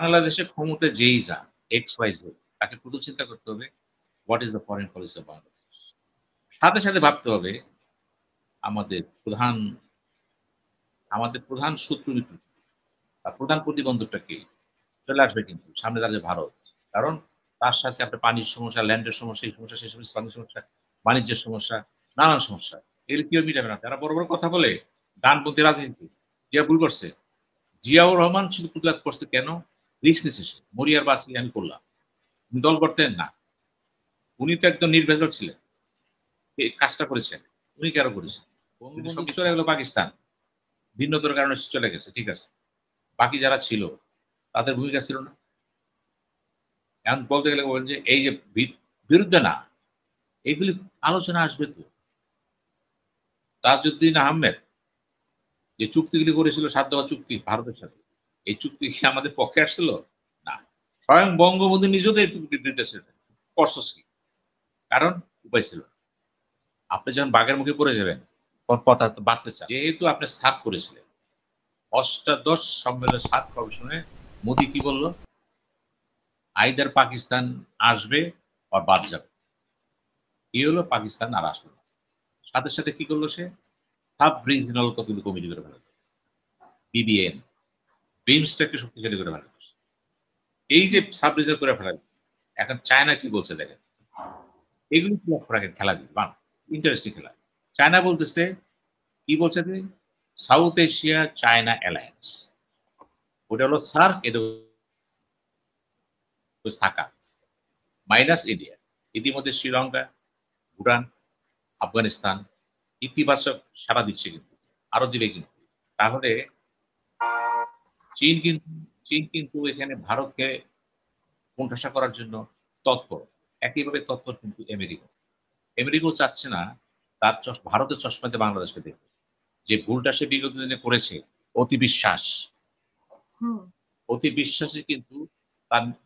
বাংলাদেশের ক্ষমতায় যেই যান এক্স ওয়াই জেড তাকে প্রথম চিন্তা করতে হবে what is the foreign policy of Bangladesh. সাথে, সাথে ভাবতে হবে আমাদের প্রধান শত্রু মিত্র বা প্রধান প্রতিবন্ধকটা কে? চলে আসবে কিন্তু সামনে দাঁড়িয়ে ভারত। কারণ তার সাথে আপনার পানির সমস্যা, ল্যান্ডের সমস্যা, এই সমস্যা, সেই সমস্যা, ইসলামের সমস্যা, বাণিজ্যের সমস্যা, নানান সমস্যা। এগুলো কেউ মিটাবে না। যারা বড়, বড় কথা বলে ডানপন্থী রাজনীতি। জিয়া ভুল করছে। জিয়াউর রহমান শুধু প্রতিবাদ করছে কেন? রিস্ক নিছে সে। মরি আর বাঁচি আমি করলাম। উনি দল করতেন না। উনি তো একদম নির্ভেজাল ছিলেন। এই কাজটা করেছেন। উনি কেন করেছেন? বঙ্গবন্ধু চলে গেল পাকিস্তান। ভিন্নতার কারণে সে চলে গেছে। ঠিক আছে। বাকি যারা ছিল তাদের ভূমিকা ছিল না। এখন বলতে গেলে বলেন যে এই যে বিরুদ্ধে না, এগুলি আলোচনা আসবে তো। তাজউদ্দিন আহমেদ যে চুক্তিগুলি করেছিল ৭ দফা চুক্তি ভারতের সাথে, এই চুক্তি কি আমাদের পক্ষে আসছিল? না। স্বয়ং বঙ্গবন্ধু নিজেও তো এর বিরুদ্ধে ছিলেন। করছস কি? কারণ উপায় ছিল না। আপনি যখন বাঘের মুখে পড়ে যাবেন, কথা তো বাঁচতে চান। যেহেতু আপনি সাফ করেছিলেন, অষ্টাদশ সম্মেলনের ৭ কমিশনে মোদি কি বলল? আইদার পাকিস্তান আসবে আর বাদ যাবে। এই হলো পাকিস্তান আর আসলো না। সাথে, সাথে কি করলো সে? সাব রিজিনাল কতগুলো কমিটি করে ফেলল। বিবিএন, বিমস্টেককে শক্তিশালী করে ফেলল। এই যে সাব রিজিনাল করে ফেলাল, এখন চায়না কি বলছে দেখেন। এগুলো কি লক্ষ্য রাখেন খেলাগুলো, বাহ! ইন্টারেস্টিং খেলা। চায়না বলতেছে, কি বলছে তিনি? South Asia China alliance. ওটা হলো সার্ক, এটা হলো সাকা, মাইনাস ইন্ডিয়া। ইতিমধ্যে শ্রীলঙ্কা, ভুটান, আফগানিস্তান ইতিবাচক সাড়া দিচ্ছে কিন্তু। আরো দিবে কিন্তু। তাহলে চীন কিন্তু চীন কিন্তু এখানে ভারতকে কোণঠাসা করার জন্য তৎপর। একইভাবে তৎপর কিন্তু আমেরিকা। আমেরিকাও চাচ্ছে না তার ভারতের চশমাতে বাংলাদেশকে দেখবে। যে ভুলটা সে বিগত দিনে করেছে, অতি বিশ্বাস। অতি বিশ্বাসে কিন্তু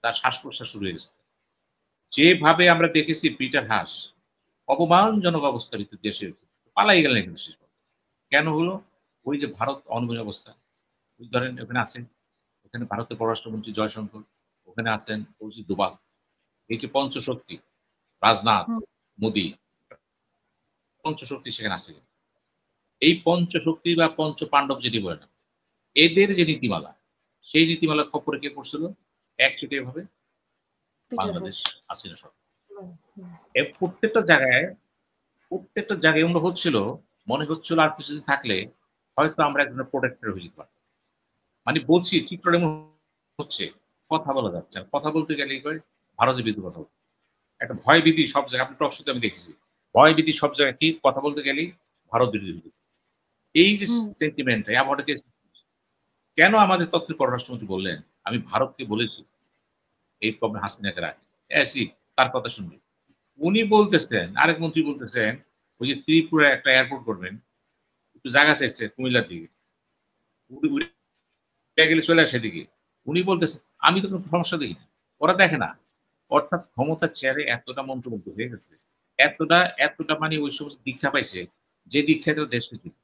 তার শ্বাস-প্রশ্বাস শুরু হয়ে গেছে। যেভাবে আমরা দেখেছি পিটার হাস অপমানজনক অবস্থার ভিতর দেশের পালাই গেলেন কিন্তু শেষ পর্যন্ত। কেন হলো? ওই যে ভারত অনুকূল অবস্থা। ওই ধরেন ওখানে আছেন, ওখানে ভারতের পররাষ্ট্রমন্ত্রী জয়শঙ্কর, ওখানে আছেন কৌশিক দোভাল। এই যে পঞ্চশক্তি, রাজনাথ, মোদী, পঞ্চশক্তি সেখানে আছে। এই পঞ্চশক্তি বা পঞ্চ পাণ্ডব যেটি বলে না, এদের যে নীতিমালা, সেই নীতিমালার খপ্পরে কে পড়ছিল? একচেটিয়া ভাবে বাংলাদেশ হাসিনা সরকার। প্রত্যেকটা জায়গায় এমন হচ্ছিল, মনে হচ্ছিল আর কিছুদিন থাকলে হয়তো আমরা এক ধরনের প্রোটেক্টর হয়ে যেতে পারতাম। মানে বলছি চিত্রটা এমন হচ্ছে, কথা বলা যাচ্ছে না। কথা বলতে গেলেই কয় ভারতের বিরুদ্ধে কথা বলতে। একটা ভয়ভীতি সব জায়গায়, আপনি টক শোতে আমি দেখেছি। ভয়ভীতি সব জায়গায় কি কথা বলতে গেলেই ভারত বিরোধী। এই যে সেন্টিমেন্ট অ্যাভয়েড কেন আমাদের তৎকালীন পররাষ্ট্রমন্ত্রী বললেন, আমি ভারতকে বলেছি এই প্রবলেম হাসিনাকে রাখে। তার কথা শুনবে। উনি বলতেছেন, আরেক মন্ত্রী বলতেছেন, ওই যে ত্রিপুরায় একটা এয়ারপোর্ট করবেন, একটু জায়গা চাইছে কুমিল্লার দিকে। গেলে চলে আসে এদিকে। উনি বলতেছেন, আমি তো কোনো সমস্যা দেখি না। ওরা দেখে না। অর্থাৎ ক্ষমতার চেয়ারে এতটা মন্ত্রমুগ্ধ হয়ে গেছে। এতটা মানে ওই সমস্ত দীক্ষা পাইছে, যে দীক্ষায় তারা দেশকে চিনে।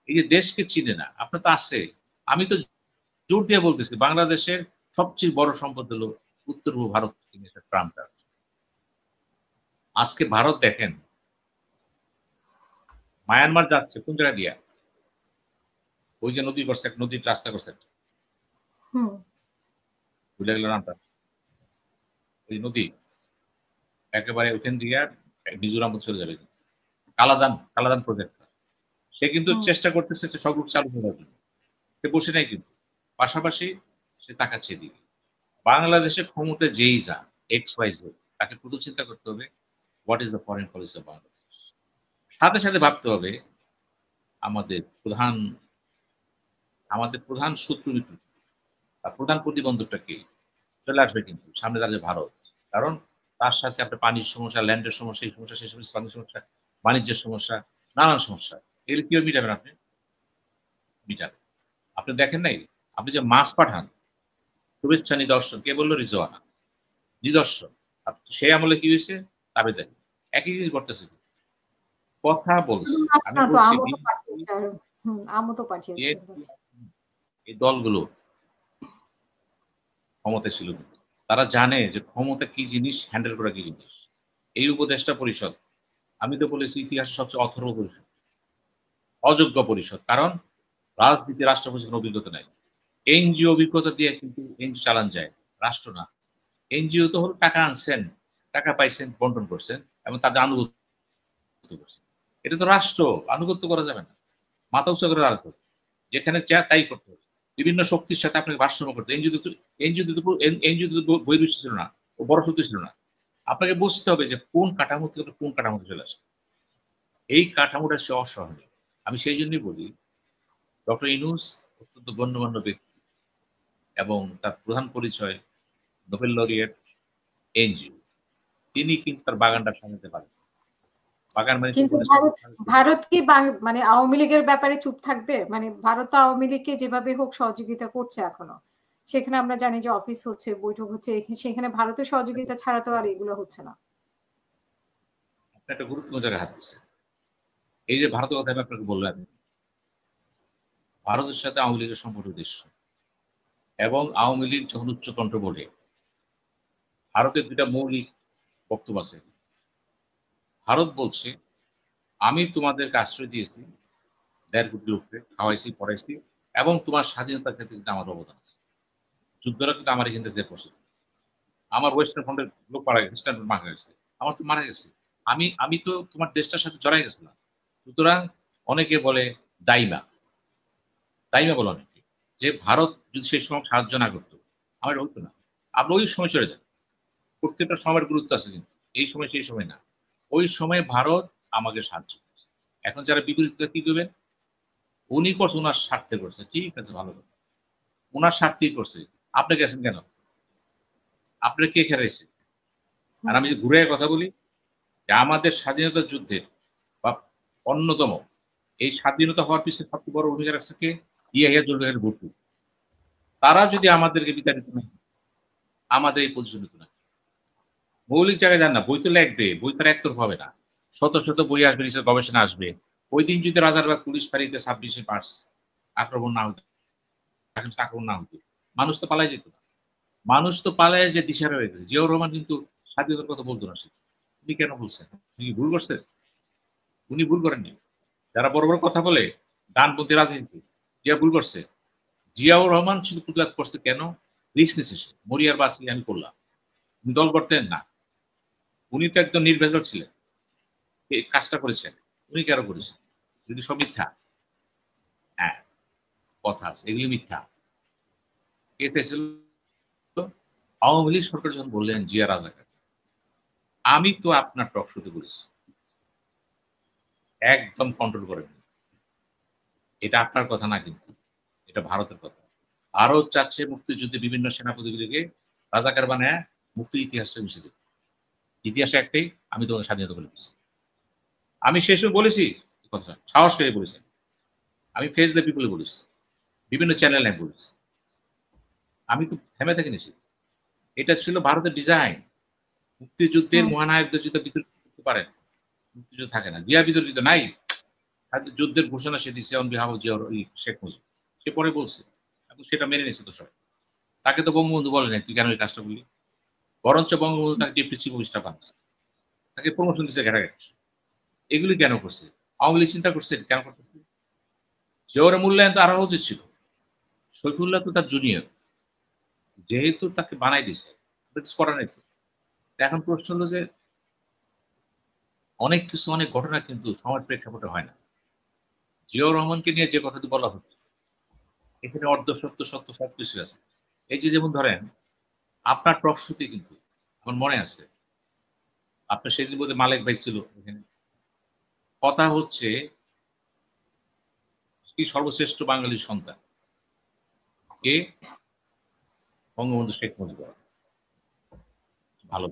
এই যে দেশকে চিনে না, আপনার তো আছে। আমি তো জোর দিয়ে বলতেছি, বাংলাদেশের সবচেয়ে বড় সম্পদ হলো উত্তর পূর্ব ভারত থেকে ট্রাম্পটা। আজকে ভারত দেখেন, মায়ানমার যাচ্ছে কোন জায়গা দিয়া? ওই যে নদী করছে, এক নদীর রাস্তা করছে। ভুলে গেল নামটা। ওই নদী একেবারে ওখান দিয়ে মিজোরাম চলে যাবে। কালাদান প্রজেক্ট। সে কিন্তু চেষ্টা করতেছে সব রূপ চালু করার জন্য। সে বসে নাই কিন্তু। পাশাপাশি সে তাকাচ্ছে এদিকে। বাংলাদেশের ক্ষমতায় যেই যান এক্স ওয়াই জেড তাকে প্রথম চিন্তা করতে হবে what is the foreign policy of Bangladesh. সাথে, সাথে ভাবতে হবে আমাদের প্রধান শত্রু মিত্র বা প্রধান প্রতিবন্ধকটা কে? চলে আসবে কিন্তু সামনে দাঁড়িয়ে ভারত। কারণ তার সাথে আপনার পানির সমস্যা, ল্যান্ডের সমস্যা, এই সমস্যা, সেই সমস্যা, ইসলামের সমস্যা, বাণিজ্যের সমস্যা, নানান সমস্যা। এগুলো কিভাবে মিটাবেন আপনি? মিটাবেন। আপনি দেখেন নাই? আপনি যে মাছ পাঠান, শুভেচ্ছা নিদর্শন, কে বলল? রিজওয়ানা। নিদর্শন। সেই আমলে কি হয়েছে? তাবেদারি। একই জিনিস করতেছে। কথা বলছে। আমি বলছি আমও তো পাঠিয়েছে। এই দলগুলো ক্ষমতা ছিল কিন্তু তারা জানে যে ক্ষমতা কি জিনিস, হ্যান্ডেল করা কি জিনিস। এই উপদেষ্টা পরিষদ আমি তো বলেছি ইতিহাসের সবচেয়ে অথর্ব পরিষদ, অযোগ্য পরিষদ। কারণ রাজনীতি রাষ্ট্র পরিচালনার অভিজ্ঞতা নাই। এনজিও অভিজ্ঞতা দিয়ে কিন্তু এনজিও চালান যায়, রাষ্ট্র না। এনজিও তো হলো টাকা আনছেন, টাকা পাইছেন, বন্টন করছেন এবং তাদের আনুগত্য করছেন। এটা তো রাষ্ট্র, আনুগত্য করা যাবে না। মাথা উঁচু করে দাঁড়াতে হবে। যেখানে যা তাই করতে হবে। বিভিন্ন শক্তির সাথে আপনাকে ভারসাম্য করতে হবে। এনজিও তো বহির্বিশ্ব ছিল না, ও বড় শক্তি ছিল না। আপনাকে বুঝতে হবে যে কোন কাঠামো থেকে কোন কাঠামোতে চলে আসে। এই কাঠামোটা সে অসহনীয়। আমি সেই জন্যই বলি ডক্টর ইউনূস অত্যন্ত গণ্যমান্য ব্যক্তি এবং তার প্রধান পরিচয় নোবেল লরিয়েট, এনজিও। তিনি কিন্তু তার বাগানটা সাজাতে পারেন। বাগান মানে কিন্তু ভারত কি মানে আওয়ামী লীগের ব্যাপারে চুপ থাকবে? মানে ভারত আওয়ামী লীগকে যেভাবে হোক সহযোগিতা করছে এখনো, সেখানে আমরা জানি যে অফিস হচ্ছে, বৈঠক হচ্ছে, সেখানে ভারতের সহযোগিতা ছাড়া তো আর এগুলো হচ্ছে না। একটা গুরুত্বপূর্ণ জায়গায় হাত দিচ্ছে। এই যে ভারতের কথা আমি আপনাকে বললাম, ভারতের সাথে আওয়ামী লীগের সম্পর্ক দৃশ্য এবং আওয়ামী লীগ যখন উচ্চকণ্ঠ বলে, ভারতের ২টা মৌলিক বক্তব্য আছে। ভারত বলছে, আমি তোমাদেরকে আশ্রয় দিয়েছি, ১.৫ কোটি লোককে খাওয়াইছি, পড়াইছি এবং তোমার স্বাধীনতার ক্ষেত্রে কিন্তু আমার অবদান আছে। যুদ্ধরা কিন্তু আমার এখান থেকে পড়ছে। আমার ওয়েস্টার্ন ফ্রন্টের লোক মারা গেছে, ইস্টার্ন ফ্রন্ট মারা গেছে। আমার তো মারা গেছে। আমি তো তোমার দেশটার সাথে জড়াই গেছিলাম। সুতরাং অনেকে বলে দাইমা। দাইমা বলে অনেকে। যে ভারত যদি সেই সময় সাহায্য না করতো, আমার হতো না। আমরা ওই সময় চলে যাই। প্রত্যেকটা সময়ের গুরুত্ব আছে কিন্তু। এই সময় সেই সময় না। ওই সময় ভারত আমাকে সাহায্য করছে। এখন যারা বিপরীতটা কি করবেন? উনি করছে উনার স্বার্থে করছে। ঠিক আছে, ভালো কথা। উনার স্বার্থেই করছে। আপনি গেছেন কেন? আপনার কে খেলাইছে? আর আমি যদি ঘুরে কথা বলি যে আমাদের স্বাধীনতা যুদ্ধে বা অন্যতম এই স্বাধীনতা হওয়ার পিছনে সবচেয়ে বড় ভূমিকা রাখছে কে? ইয়াহিয়া জুলফিকার ভুট্টো। তারা যদি আমাদেরকে বিতাড়িত না, আমাদের এই পজিশন হতো না। মৌলিক জায়গায় যান না, বই তো লিখবে, বই তো একতরফা হবে না। শত শত বই আসবে, নিশ্চয় গবেষণা আসবে। ওই দিন যদি রাজারবাগ পুলিশ ফাঁড়িতে 26শে মার্চ আক্রমণ না হতো, আক্রমণ না হতো, মানুষ তো পালাই যেত না। মানুষ তো পালায় যে দিশাহারা হয়ে গেছে। জিয়াউর রহমান কিন্তু স্বাধীনতার কথা বলতো না সে। উনি কেন বলছেন? উনি কি ভুল করছেন? উনি ভুল করেননি। যারা বড় বড় কথা বলে ডানপন্থী রাজনীতি, জিয়া ভুল করছে। জিয়াউর রহমান শুধু প্রতিবাদ করছে কেন? রিস্ক নিচ্ছে সে। মরিয়ার বাঁচলে আমি করলাম। উনি দল করতেন না। উনি তো একদম নির্ভেজাল ছিলেন। এই কাজটা করেছেন। উনি কেন করেছেন? যদি সব মিথ্যা। হ্যাঁ, কথা আছে। এগুলি মিথ্যা। কে চাইছিল? আওয়ামী লীগ সরকার যখন বললেন জিয়া রাজাকার, আমি তো আপনার টক শোতে বলেছি। একদম কন্ট্রোল করেন। এটা আপনার কথা না কিন্তু। এটা ভারতের কথা। ভারত চাচ্ছে মুক্তিযুদ্ধে বিভিন্ন সেনাপতিগুলিকে রাজাকার বানায় মুক্তির ইতিহাসটা মিশে দেবে। ইতিহাসে একটাই, আমি তোমাকে স্বাধীনতা বলে দিচ্ছি। আমি সেই সময় বলেছি কথা, সাহস করে বলেছি। আমি ফেস দ্য পিপলে বলেছি। বিভিন্ন চ্যানেলে আমি বলেছি। আমি তো থেমে থাকিনি সে। এটা ছিল ভারতের ডিজাইন। মুক্তিযুদ্ধের মহানায়কদের যদি বিতর্ক করতে পারেন, মুক্তিযুদ্ধ থাকে না। জিয়া বিতর্কিত নাই। যুদ্ধের ঘোষণা সে দিচ্ছে on behalf of Zia Sheikh Mujib. সে পরে বলছে এবং সেটা মেনে নিয়েছে তো সবাই। তাকে তো বঙ্গবন্ধু বলে নাই তুই কেন এই কাজটা করলি? বরঞ্চ বঙ্গবন্ধু তাকে ডেপুটি চিফ মিনিস্টার বানাচ্ছে। তাকে প্রমোশন দিচ্ছে ঘেরাঘেটি। এগুলি কেন করছে? আওয়ামী লীগ চিন্তা করছে কেন করতেছে? জিয়াউরের মূল্যায়ন তো আরো উচিত ছিল। শফিউল্লাহ তো তার জুনিয়র। যেহেতু তাকে বানাই দিছে, কিছু করার নেই তো। এখন প্রশ্ন হলো যে অনেক কিছু অনেক ঘটনা কিন্তু সময়ের প্রেক্ষাপটে হয় না। জিয়াউর রহমানকে নিয়ে যে কথাটি বলা হচ্ছে, এখানে অর্ধ সত্য সত্য সবকিছু আছে। এই যে যেমন ধরেন আপনার টক শোতে কিন্তু আমার মনে আছে আপনার সেদিন বোধহয় মালেক ভাই ছিল এখানে। কথা হচ্ছে কি সর্বশ্রেষ্ঠ বাঙালির সন্তান কে? বঙ্গবন্ধু শেখ মুজিবুর রহমান। ভালো।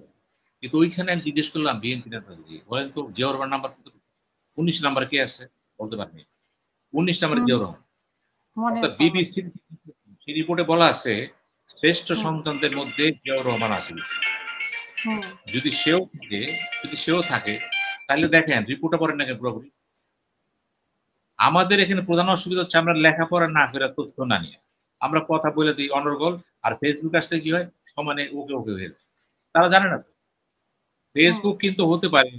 কিন্তু ওইখানে আমি জিজ্ঞেস করলাম বিএনপি নেতাদেরকে, বলেন তো জিয়াউর রহমান নাম্বার কত? ১৯ নাম্বার কে আছে? বলতে পারেনি। ১৯ নাম্বারে জিয়াউর রহমান। অর্থাৎ বিবিসির সেই রিপোর্টে বলা আছে শ্রেষ্ঠ সন্তানদের মধ্যে জিয়াউর রহমান আছে। যদি সেও থাকে তাহলে দেখেন রিপোর্টটা পড়েন না কেন পুরোপুরি। আমাদের এখানে প্রধান অসুবিধা হচ্ছে আমরা লেখাপড়া না করে তথ্য না নিয়ে আমরা কথা বলে দিই অনর্গল, আর ফেসবুক আসলে কি হয় সমানে ওকে ওকে হয়ে যায়। তারা জানে না তো। ফেসবুক কিন্তু হতে পারে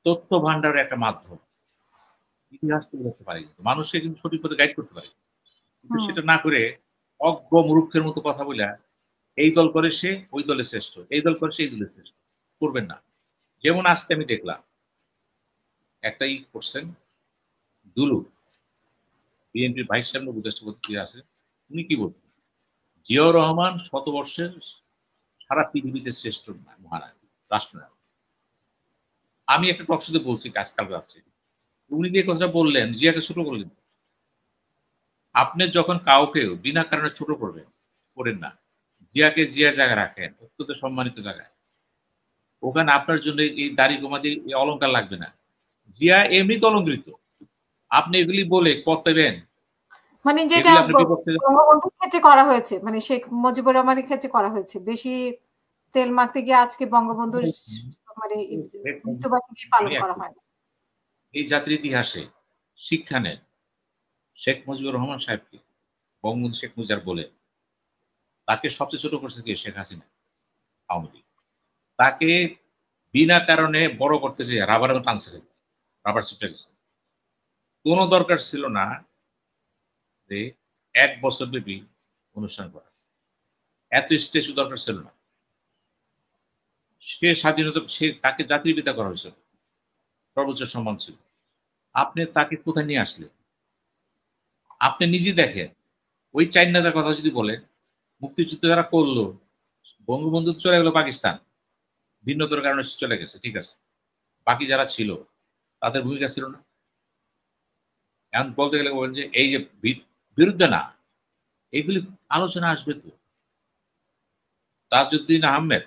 তথ্য ভান্ডারের একটা মাধ্যম। ইতিহাস তুলে ধরতে পারে কিন্তু। মানুষকে কিন্তু সঠিক পথে গাইড করতে পারে। কিন্তু সেটা না করে অজ্ঞ মূর্খের মতো কথা বইলা এই দল করে সে ওই দলে শ্রেষ্ঠ, এই দল করে সে এই দলে শ্রেষ্ঠ। করবেন না। যেমন আজকে আমি দেখলাম একটা করছেন দুলু, বিএনপির ভাইস চেয়ারম্যান উপদেষ্টা পদে আছে। উনি কি বলছেন? জিয়াউর রহমান শতবর্ষের সারা পৃথিবীতে শ্রেষ্ঠ মহানায়ক, রাষ্ট্রনায়ক। আমি একটা টক শোতে বলছি কাল রাত্রে। উনি যে কথাটা বললেন, জিয়াকে ছোট করলেন। আপনি যখন কাউকে বিনা কারণে ছোট করবেন, করেন না। জিয়াকে জিয়ার জায়গায় রাখেন, অত্যন্ত সম্মানিত জায়গায়। ওখানে আপনার জন্য এই দাড়ি গোমাদি এই অলংকার লাগবে না। জিয়া এমনিতে অলঙ্কৃত। আপনি এগুলি বলে পথ পেবেন। মানে যেটা বঙ্গবন্ধুর ক্ষেত্রে করা হয়েছে, মানে শেখ মুজিবুর রহমানের ক্ষেত্রে করা হয়েছে, বেশি তেল মাখতে গিয়ে আজকে বঙ্গবন্ধুর মানে মৃত্যুবার্ষিকী পালন করা হয় না। এই জাতির ইতিহাসে শিক্ষা নেন। শেখ মুজিবুর রহমান সাহেবকে বঙ্গবন্ধু শেখ মুজিব বলে তাকে সবচেয়ে ছোট করছে কি শেখ হাসিনা, আওয়ামী লীগ। তাকে বিনা কারণে বড় করতে চেয়ে রাবার টানছে, রাবার ছুটে গেছে। কোনো দরকার ছিল না যে 1 বছর ব্যাপী অনুষ্ঠান করা, এত স্টেজ দরকার ছিল না। সে স্বাধীনতা, সে তাকে জাতির পিতা করা হয়েছিল, সর্বোচ্চ সম্মান ছিল। আপনি তাকে কোথায় নিয়ে আসলেন? আপনি নিজে দেখেন, ওই চাইনাদের কথা যদি বলেন, মুক্তিযুদ্ধ যারা করলো, বঙ্গবন্ধু চলে গেল পাকিস্তান, ভিন্নতার কারণে চলে গেছে, ঠিক আছে। বাকি যারা ছিল তাদের ভূমিকা ছিল না। এখন বলতে গেলে বলেন যে এই যে বিরুদ্ধে না, এগুলি আলোচনা আসবে তো। তাজউদ্দিন আহমেদ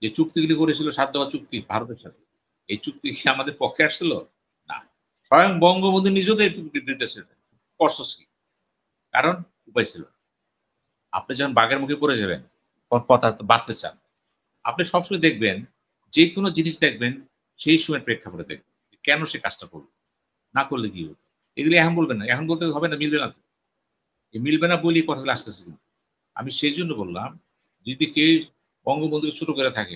যে চুক্তিগুলি করেছিল, 7 দফা চুক্তি ভারতের সাথে, এই চুক্তি কি আমাদের পক্ষে আসছিল? না। স্বয়ং বঙ্গবন্ধু নিজেও বিরুদ্ধে ছিলেন। করছস কি? কারণ উপায় ছিল। আপনি যখন বাঘের মুখে পড়ে যাবেন, কথা বাঁচতে চান, আপনি সবসময় দেখবেন, যে কোনো জিনিস দেখবেন সেই সময় প্রেক্ষাপটে দেখবেন কেন সে কাজটা করবে, না করলে কি হবে। এগুলি এখন বলবেন না, এখন বলতে হবে না, মিলবে না। মিলবে না বলি কথাগুলো আসতেছে। কিন্তু আমি সেই জন্য বললাম, যদি কেউ বঙ্গবন্ধুকে ছোট করে থাকে,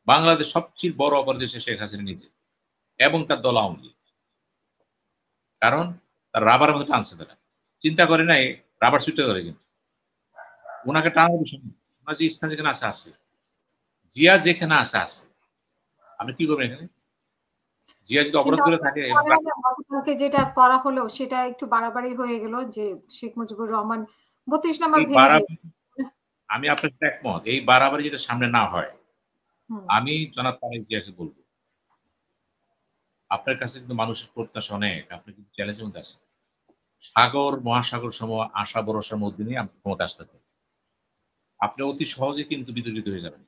বাংলাদেশ সবচেয়ে বড় অপরাধী শেখ হাসিনা নিজে এবং তার দল আওয়ামী লীগ। কারণ তার রাবার মতো টানছে, তারা চিন্তা করে নাই রাবার ছুটে ধরে। কিন্তু ওনাকে টানার বিষয় ওনার যে স্থান যেখানে আছে আসছে, জিয়া যেখানে আছে আসছে, আপনি কি করবেন এখানে? জিয়া যদি অপরাধ করে থাকে, যেটা করা হলো সেটা একটু বাড়াবাড়ি হয়ে গেল, যে শেখ মুজিবুর রহমান 32 নম্বর আমি আপনার সাথে একমত। এই বাড়াবাড়ি যেটা সামনে না হয়, আমি জনাব তারেক জিয়াকে বলবো, আপনার কাছে কিন্তু মানুষের প্রত্যাশা অনেক, আপনি কিন্তু চ্যালেঞ্জের মধ্যে আছেন। সাগর মহাসাগর সম আশা ভরসার মধ্যে নিয়ে আপনি ক্ষমতা আসতেছেন। আপনি অতি সহজে কিন্তু বিতর্কিত হয়ে যাবেন,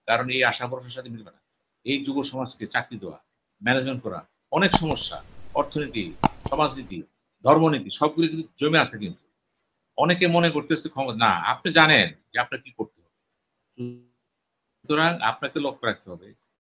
কারণ এই আশা ভরসার সাথে মিলবে না। এই যুব সমাজকে চাকরি দেওয়া, ম্যানেজমেন্ট করা, অনেক সমস্যা, অর্থনীতি, সমাজনীতি, ধর্মনীতি সবগুলো কিন্তু জমে আছে। কিন্তু অনেকে মনে করতেছে ক্ষমতা না, আপনি জানেন যে আপনার কি করতে হবে। সুতরাং আপনাকে লক্ষ্য রাখতে হবে